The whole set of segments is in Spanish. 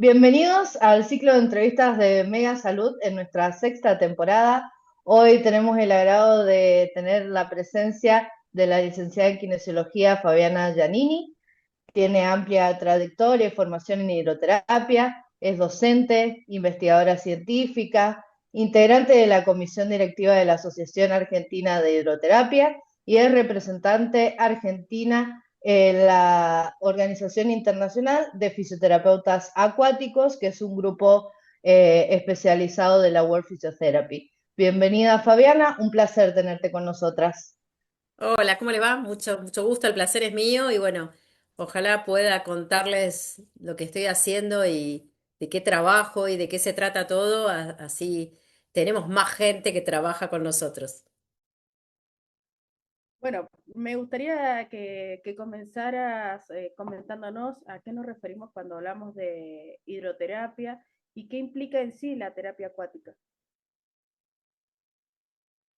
Bienvenidos al ciclo de entrevistas de Mega Salud en nuestra sexta temporada. Hoy tenemos el agrado de tener la presencia de la licenciada en Kinesiología Fabiana Giannini. Tiene amplia trayectoria y formación en hidroterapia, es docente, investigadora científica, integrante de la comisión directiva de la Asociación Argentina de Hidroterapia y es representante argentina en la Organización Internacional de Fisioterapeutas Acuáticos, que es un grupo especializado de la World Physiotherapy. Bienvenida Fabiana, un placer tenerte con nosotras. Hola, ¿cómo le va? Mucho gusto, el placer es mío y bueno, ojalá pueda contarles lo que estoy haciendo y de qué trabajo y de qué se trata todo, así tenemos más gente que trabaja con nosotros. Bueno, me gustaría que comenzaras comentándonos a qué nos referimos cuando hablamos de hidroterapia y qué implica en sí la terapia acuática.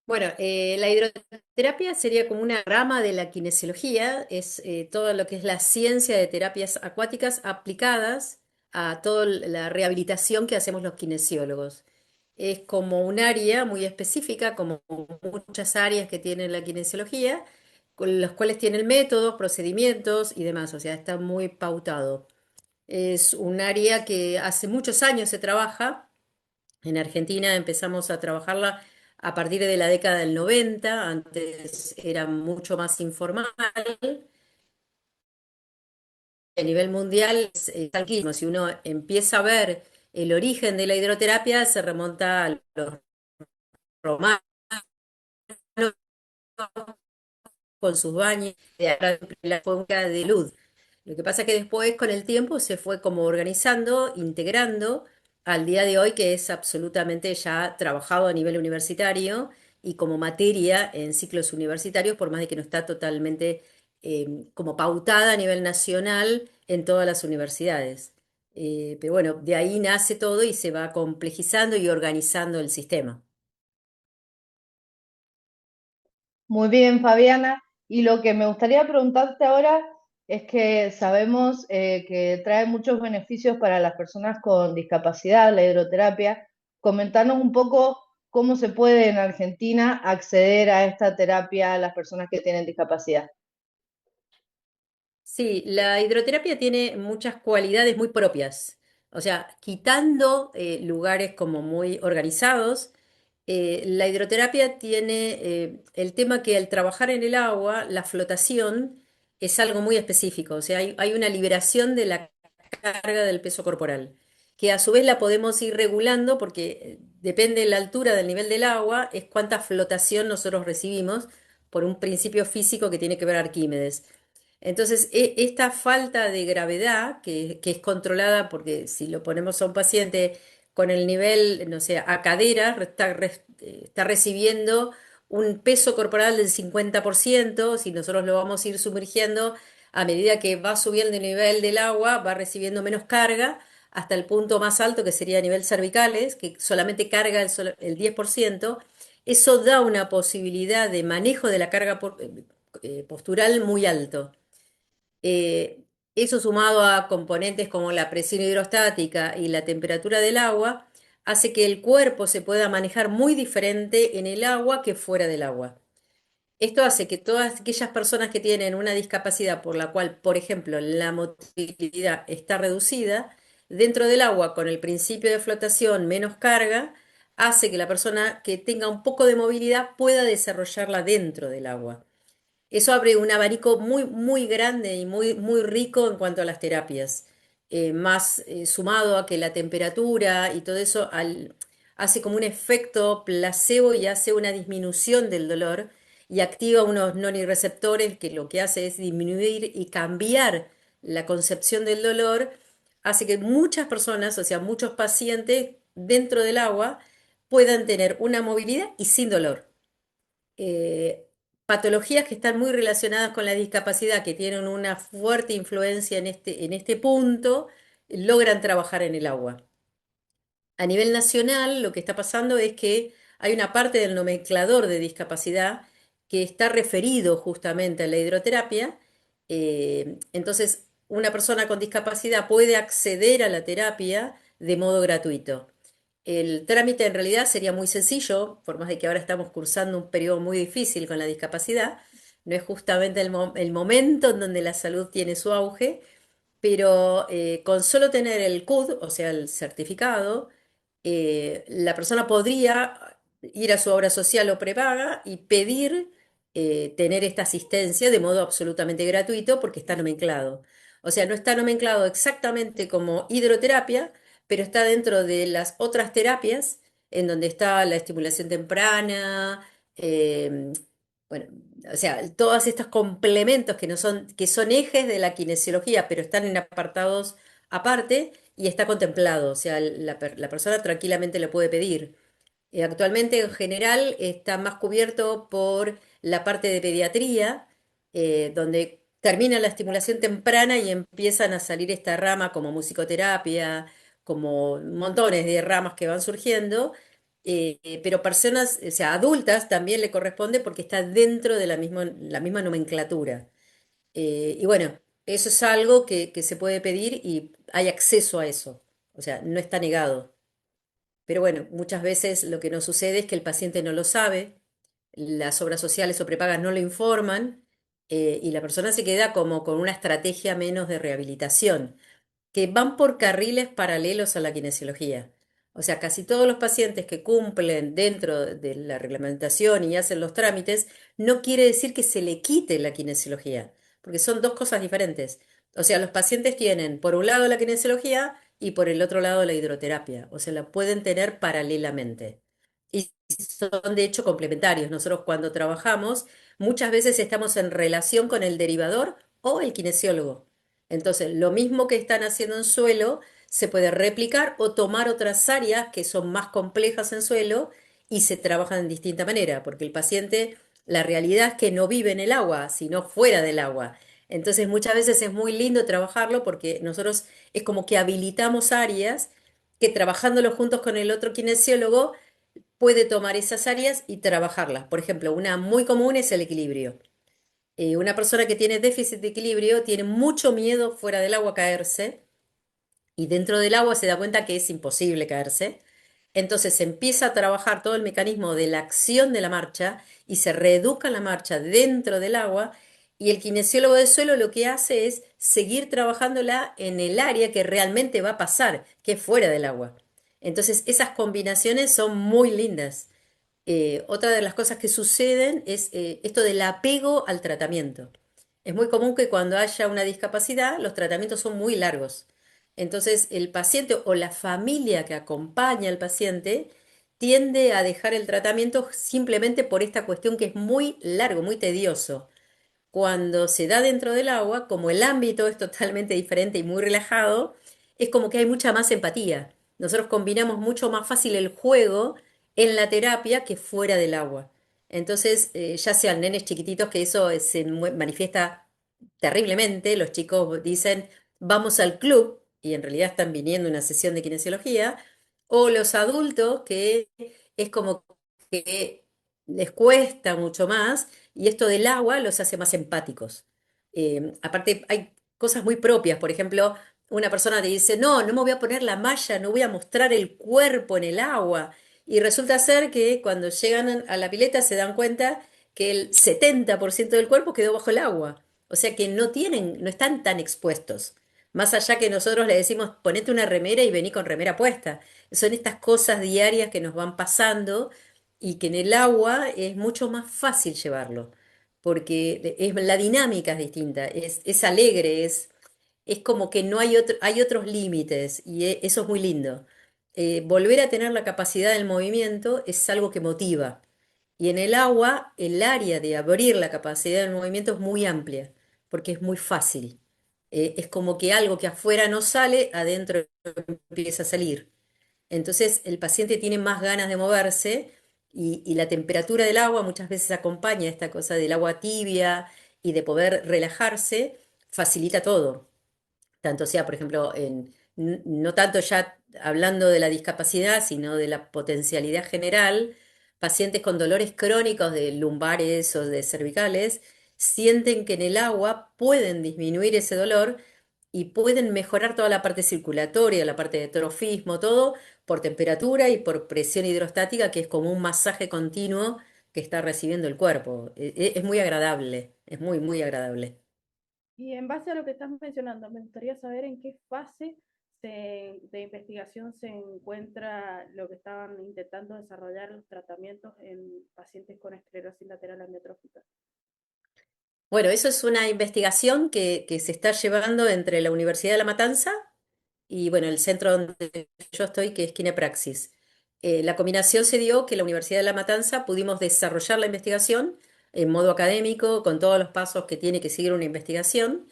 Bueno, la hidroterapia sería como una rama de la kinesiología, es todo lo que es la ciencia de terapias acuáticas aplicadas a toda la rehabilitación que hacemos los kinesiólogos. Es como un área muy específica, como muchas áreas que tiene la kinesiología, con los cuales tienen métodos, procedimientos y demás, o sea, está muy pautado. Es un área que hace muchos años se trabaja. En Argentina empezamos a trabajarla a partir de la década del 90, antes era mucho más informal. A nivel mundial es altísimo. Si uno empieza a ver el origen de la hidroterapia, se remonta a los romanos con sus baños, de la época de luz. Lo que pasa es que después, con el tiempo, se fue como organizando, integrando al día de hoy, que es absolutamente ya trabajado a nivel universitario y como materia en ciclos universitarios, por más de que no está totalmente como pautada a nivel nacional en todas las universidades. Pero bueno, de ahí nace todo y se va complejizando y organizando el sistema. Muy bien, Fabiana. Y lo que me gustaría preguntarte ahora es que sabemos que trae muchos beneficios para las personas con discapacidad, la hidroterapia. Comentarnos un poco cómo se puede en Argentina acceder a esta terapia a las personas que tienen discapacidad. Sí, la hidroterapia tiene muchas cualidades muy propias. O sea, quitando lugares como muy organizados, la hidroterapia tiene el tema que al trabajar en el agua, la flotación es algo muy específico. O sea, hay una liberación de la carga del peso corporal, que a su vez la podemos ir regulando porque depende de la altura del nivel del agua, es cuánta flotación nosotros recibimos por un principio físico que tiene que ver Arquímedes. Entonces, esta falta de gravedad, que es controlada, porque si lo ponemos a un paciente con el nivel, no sé, a cadera, está recibiendo un peso corporal del 50%. Si nosotros lo vamos a ir sumergiendo, a medida que va subiendo el nivel del agua, va recibiendo menos carga, hasta el punto más alto, que sería a nivel cervicales, que solamente carga el 10%. Eso da una posibilidad de manejo de la carga postural muy alto. Eh, Eso sumado a componentes como la presión hidrostática y la temperatura del agua, hace que el cuerpo se pueda manejar muy diferente en el agua que fuera del agua. Esto hace que todas aquellas personas que tienen una discapacidad por la cual, por ejemplo, la motilidad está reducida, dentro del agua con el principio de flotación menos carga, hace que la persona que tenga un poco de movilidad pueda desarrollarla dentro del agua. Eso abre un abanico muy grande y muy rico en cuanto a las terapias. Más sumado a que la temperatura y todo eso hace como un efecto placebo y hace una disminución del dolor y activa unos nonireceptores que lo que hace es disminuir y cambiar la concepción del dolor. Hace que muchas personas, o sea, muchos pacientes dentro del agua puedan tener una movilidad y sin dolor. eh, Patologías que están muy relacionadas con la discapacidad, que tienen una fuerte influencia en este punto, logran trabajar en el agua. A nivel nacional, lo que está pasando es que hay una parte del nomenclador de discapacidad que está referido justamente a la hidroterapia. Entonces, una persona con discapacidad puede acceder a la terapia de modo gratuito. El trámite en realidad sería muy sencillo, por más de que ahora estamos cursando un periodo muy difícil con la discapacidad, no es justamente el momento en donde la salud tiene su auge, pero con solo tener el CUD, o sea, el certificado, la persona podría ir a su obra social o prepaga y pedir tener esta asistencia de modo absolutamente gratuito porque está nomenclado. O sea, no está nomenclado exactamente como hidroterapia, pero está dentro de las otras terapias en donde está la estimulación temprana, bueno, o sea, todos estos complementos que no son, que son ejes de la kinesiología, pero están en apartados aparte y está contemplado, o sea, la persona tranquilamente lo puede pedir. Actualmente en general está más cubierto por la parte de pediatría, donde termina la estimulación temprana y empiezan a salir esta rama como musicoterapia, como montones de ramas que van surgiendo, pero personas, o sea, adultas también le corresponde porque está dentro de la misma nomenclatura. Y bueno, eso es algo que se puede pedir y hay acceso a eso, o sea, no está negado. Pero bueno, muchas veces lo que nos sucede es que el paciente no lo sabe, las obras sociales o prepagas no lo informan, y la persona se queda como con una estrategia menos de rehabilitación, que van por carriles paralelos a la kinesiología. O sea, casi todos los pacientes que cumplen dentro de la reglamentación y hacen los trámites, no quiere decir que se le quite la kinesiología, porque son dos cosas diferentes. O sea, los pacientes tienen por un lado la kinesiología y por el otro lado la hidroterapia. O sea, la pueden tener paralelamente. Y son de hecho complementarios. Nosotros cuando trabajamos, muchas veces estamos en relación con el derivador o el kinesiólogo. Entonces, lo mismo que están haciendo en suelo, se puede replicar o tomar otras áreas que son más complejas en suelo y se trabajan de distinta manera, porque el paciente, la realidad es que no vive en el agua, sino fuera del agua. Entonces, muchas veces es muy lindo trabajarlo porque nosotros es como que habilitamos áreas que trabajándolo juntos con el otro kinesiólogo puede tomar esas áreas y trabajarlas. Por ejemplo, una muy común es el equilibrio. Una persona que tiene déficit de equilibrio tiene mucho miedo fuera del agua a caerse y dentro del agua se da cuenta que es imposible caerse. Entonces se empieza a trabajar todo el mecanismo de la acción de la marcha y se reeduca la marcha dentro del agua y el kinesiólogo del suelo lo que hace es seguir trabajándola en el área que realmente va a pasar, que es fuera del agua. Entonces esas combinaciones son muy lindas. Otra de las cosas que suceden es esto del apego al tratamiento. Es muy común que cuando haya una discapacidad los tratamientos son muy largos. Entonces el paciente o la familia que acompaña al paciente tiende a dejar el tratamiento simplemente por esta cuestión que es muy largo, muy tedioso. Cuando se da dentro del agua, como el ámbito es totalmente diferente y muy relajado, es como que hay mucha más empatía. Nosotros combinamos mucho más fácil el juego en la terapia que fuera del agua. Entonces, ya sean nenes chiquititos, que eso manifiesta terriblemente, los chicos dicen, vamos al club, y en realidad están viniendo a una sesión de kinesiología, o los adultos, que es como que les cuesta mucho más y esto del agua los hace más empáticos. Aparte, hay cosas muy propias. Por ejemplo, una persona te dice, no, no me voy a poner la malla, no voy a mostrar el cuerpo en el agua. Y resulta ser que cuando llegan a la pileta se dan cuenta que el 70% del cuerpo quedó bajo el agua. O sea que no tienen, no están tan expuestos. Más allá que nosotros le decimos, ponete una remera y vení con remera puesta. Son estas cosas diarias que nos van pasando y que en el agua es mucho más fácil llevarlo, porque la dinámica es distinta, es alegre, es como que no hay hay otros límites y eso es muy lindo. Volver a tener la capacidad del movimiento es algo que motiva. Y en el agua, el área de abrir la capacidad del movimiento es muy amplia, porque es muy fácil. Es como que algo que afuera no sale, adentro empieza a salir. Entonces el paciente tiene más ganas de moverse y la temperatura del agua muchas veces acompaña esta cosa del agua tibia y de poder relajarse, facilita todo. Tanto sea, por ejemplo, no tanto ya hablando de la discapacidad, sino de la potencialidad general, pacientes con dolores crónicos de lumbares o de cervicales sienten que en el agua pueden disminuir ese dolor y pueden mejorar toda la parte circulatoria, la parte de trofismo, todo por temperatura y por presión hidrostática, que es como un masaje continuo que está recibiendo el cuerpo. Es muy agradable, es muy, muy agradable. Y en base a lo que estás mencionando, me gustaría saber en qué fase de investigación se encuentra lo que estaban intentando desarrollar los tratamientos en pacientes con esclerosis lateral amiotrófica. Bueno, eso es una investigación que se está llevando entre la Universidad de La Matanza y bueno, el centro donde yo estoy, que es Kinepraxis. La combinación se dio que la Universidad de La Matanza pudimos desarrollar la investigación en modo académico, con todos los pasos que tiene que seguir una investigación,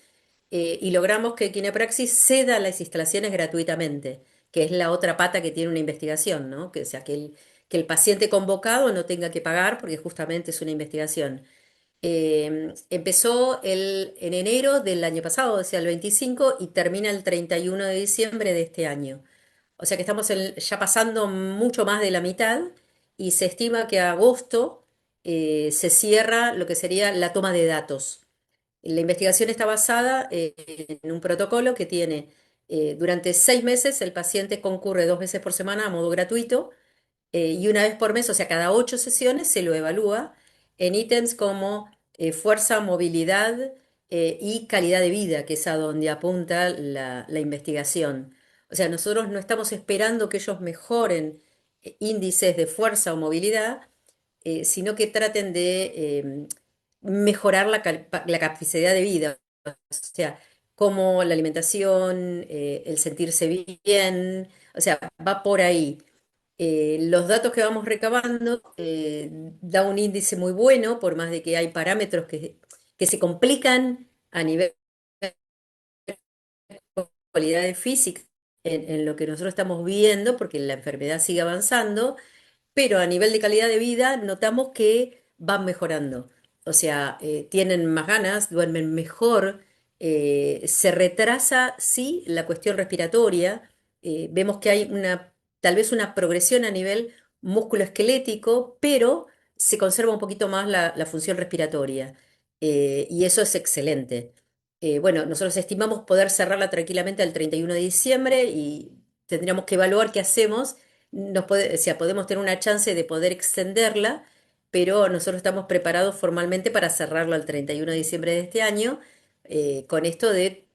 y logramos que Kinepraxis ceda las instalaciones gratuitamente, que es la otra pata que tiene una investigación, ¿no? Que, o sea, que el paciente convocado no tenga que pagar porque justamente es una investigación. Empezó en enero del año pasado, o sea, el 25, y termina el 31 de diciembre de este año. O sea que estamos ya pasando mucho más de la mitad y se estima que a agosto se cierra lo que sería la toma de datos. La investigación está basada en un protocolo que tiene, durante 6 meses el paciente concurre 2 veces por semana a modo gratuito, y una vez por mes, o sea, cada 8 sesiones se lo evalúa en ítems como fuerza, movilidad y calidad de vida, que es a donde apunta la investigación. O sea, nosotros no estamos esperando que ellos mejoren índices de fuerza o movilidad, sino que traten de mejorar la capacidad de vida. O sea, como la alimentación, el sentirse bien, o sea, va por ahí. Los datos que vamos recabando da un índice muy bueno, por más de que hay parámetros que se complican a nivel de cualidades físicas en lo que nosotros estamos viendo, porque la enfermedad sigue avanzando, pero a nivel de calidad de vida notamos que van mejorando. O sea, tienen más ganas, duermen mejor, se retrasa, sí, la cuestión respiratoria. Vemos que hay tal vez una progresión a nivel musculoesquelético, pero se conserva un poquito más la función respiratoria. Y eso es excelente. Bueno, nosotros estimamos poder cerrarla tranquilamente al 31 de diciembre y tendríamos que evaluar qué hacemos. O sea, podemos tener una chance de poder extenderla, pero nosotros estamos preparados formalmente para cerrarlo al 31 de diciembre de este año, con esto de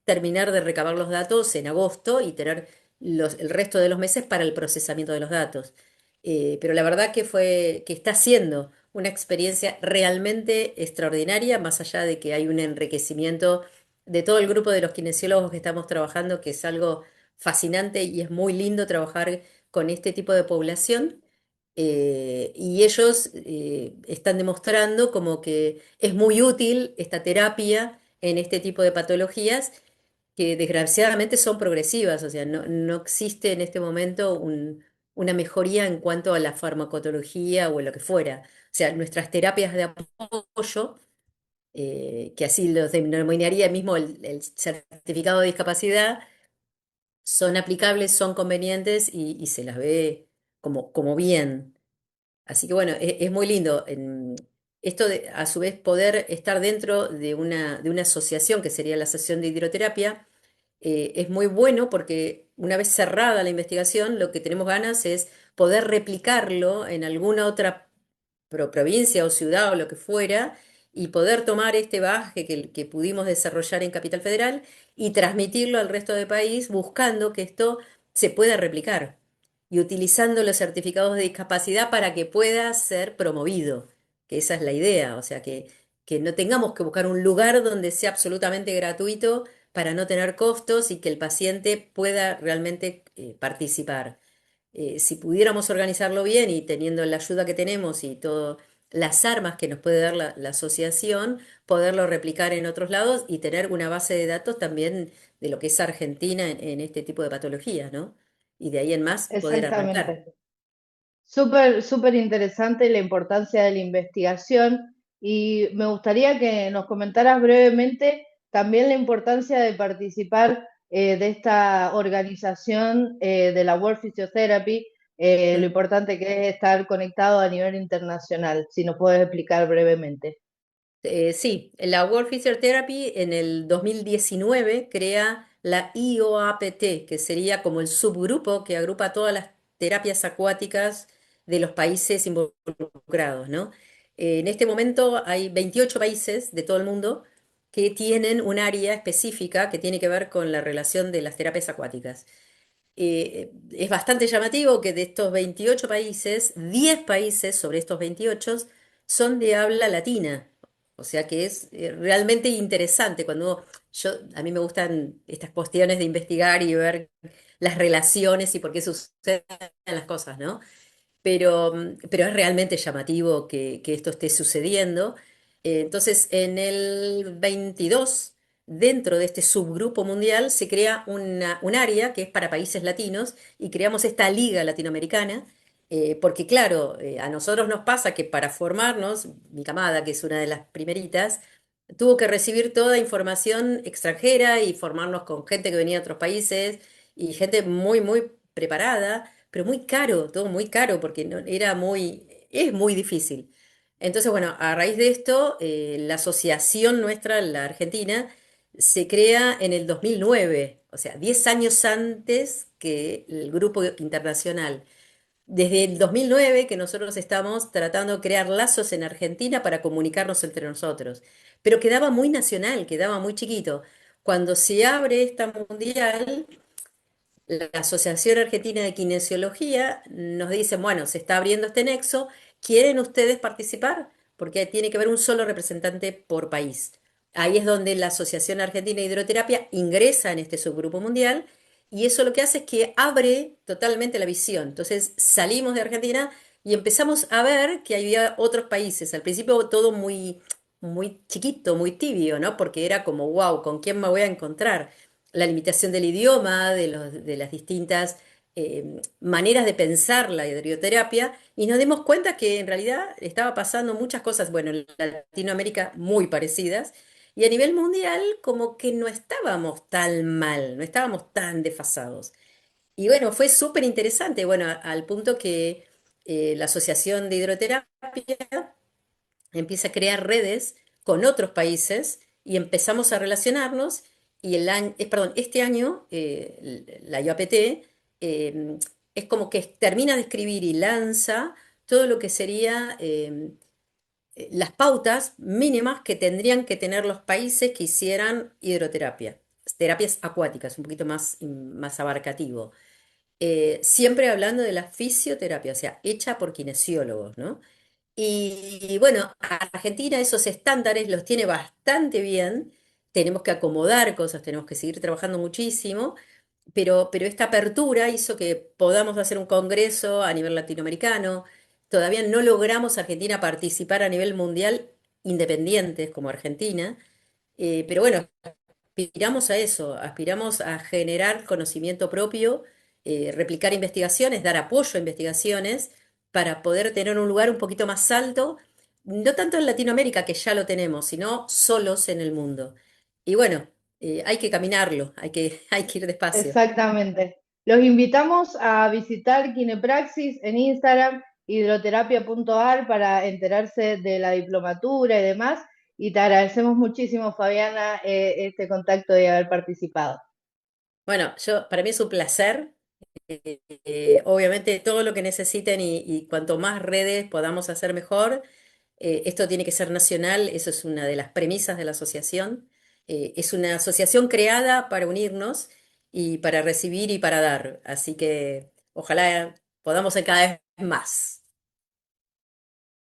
terminar de recabar los datos en agosto y tener el resto de los meses para el procesamiento de los datos. Pero la verdad que está siendo una experiencia realmente extraordinaria, más allá de que hay un enriquecimiento de todo el grupo de los kinesiólogos que estamos trabajando, que es algo fascinante y es muy lindo trabajar con este tipo de población. Y ellos están demostrando como que es muy útil esta terapia en este tipo de patologías que desgraciadamente son progresivas, o sea, no existe en este momento una mejoría en cuanto a la farmacología o en lo que fuera. O sea, nuestras terapias de apoyo, que así los denominaría mismo el certificado de discapacidad, son aplicables, son convenientes y se las ve como bien. Así que bueno, es muy lindo. Esto de, a su vez, poder estar dentro de una asociación, que sería la Asociación de Hidroterapia, es muy bueno porque una vez cerrada la investigación, lo que tenemos ganas es poder replicarlo en alguna otra provincia o ciudad o lo que fuera, y poder tomar este bagaje que pudimos desarrollar en Capital Federal y transmitirlo al resto del país, buscando que esto se pueda replicar y utilizando los certificados de discapacidad para que pueda ser promovido, que esa es la idea, o sea, que no tengamos que buscar un lugar donde sea absolutamente gratuito para no tener costos y que el paciente pueda realmente participar. Si pudiéramos organizarlo bien y teniendo la ayuda que tenemos y todas las armas que nos puede dar la asociación, poderlo replicar en otros lados y tener una base de datos también de lo que es Argentina en este tipo de patologías, ¿no? Y de ahí en más poder arrancar. Exactamente. Súper, súper interesante la importancia de la investigación y me gustaría que nos comentaras brevemente también la importancia de participar de esta organización de la World Physiotherapy, lo Mm. importante que es estar conectado a nivel internacional, si nos puedes explicar brevemente. Sí, la World Physical Therapy en el 2019 crea la IOAPT, que sería como el subgrupo que agrupa todas las terapias acuáticas de los países involucrados, ¿no? En este momento hay 28 países de todo el mundo que tienen un área específica que tiene que ver con la relación de las terapias acuáticas. Es bastante llamativo que de estos 28 países, 10 países sobre estos 28 son de habla latina. O sea que es realmente interesante a mí me gustan estas cuestiones de investigar y ver las relaciones y por qué suceden las cosas, ¿no? Pero es realmente llamativo que esto esté sucediendo. Entonces, en el 22, dentro de este subgrupo mundial, se crea un área que es para países latinos y creamos esta liga latinoamericana, porque claro, a nosotros nos pasa que para formarnos, mi camada, que es una de las primeritas, tuvo que recibir toda información extranjera y formarnos con gente que venía de otros países y gente muy, muy preparada, pero muy caro, todo muy caro, porque es muy difícil. Entonces, bueno, a raíz de esto, la asociación nuestra, la Argentina, se crea en el 2009, o sea, 10 años antes que el grupo internacional. Desde el 2009 que nosotros estamos tratando de crear lazos en Argentina para comunicarnos entre nosotros, pero quedaba muy nacional, quedaba muy chiquito. Cuando se abre esta mundial, la Asociación Argentina de Kinesiología nos dice, bueno, se está abriendo este nexo, ¿quieren ustedes participar? Porque tiene que haber un solo representante por país. Ahí es donde la Asociación Argentina de Hidroterapia ingresa en este subgrupo mundial y eso lo que hace es que abre totalmente la visión. Entonces salimos de Argentina y empezamos a ver que había otros países. Al principio todo muy, muy chiquito, muy tibio, ¿no? Porque era como, wow, ¿con quién me voy a encontrar? La limitación del idioma, de las distintas maneras de pensar la hidroterapia, y nos dimos cuenta que en realidad estaba pasando muchas cosas, bueno, en Latinoamérica muy parecidas, y a nivel mundial como que no estábamos tan mal, no estábamos tan desfasados. Y bueno, fue súper interesante, bueno, al punto que la Asociación de Hidroterapia empieza a crear redes con otros países y empezamos a relacionarnos y perdón, este año la IOAPT es como que termina de escribir y lanza todo lo que sería las pautas mínimas que tendrían que tener los países que hicieran hidroterapia, terapias acuáticas, un poquito más abarcativo. Siempre hablando de la fisioterapia, o sea, hecha por kinesiólogos, ¿no? Y bueno, Argentina esos estándares los tiene bastante bien. Tenemos que acomodar cosas, tenemos que seguir trabajando muchísimo, pero esta apertura hizo que podamos hacer un congreso a nivel latinoamericano. Todavía no logramos Argentina participar a nivel mundial independientes como Argentina, pero bueno, aspiramos a eso, aspiramos a generar conocimiento propio, replicar investigaciones, dar apoyo a investigaciones para poder tener un lugar un poquito más alto, no tanto en Latinoamérica, que ya lo tenemos, sino solos en el mundo. Y bueno, hay que caminarlo, hay que ir despacio. Exactamente. Los invitamos a visitar Kinepraxis en Instagram, hidroterapia.ar para enterarse de la diplomatura y demás. Y te agradecemos muchísimo, Fabiana, este contacto y haber participado. Bueno, para mí es un placer. Obviamente todo lo que necesiten y cuanto más redes podamos hacer mejor. Esto tiene que ser nacional, eso es una de las premisas de la asociación. Es una asociación creada para unirnos y para recibir y para dar. Así que ojalá podamos ser cada vez más.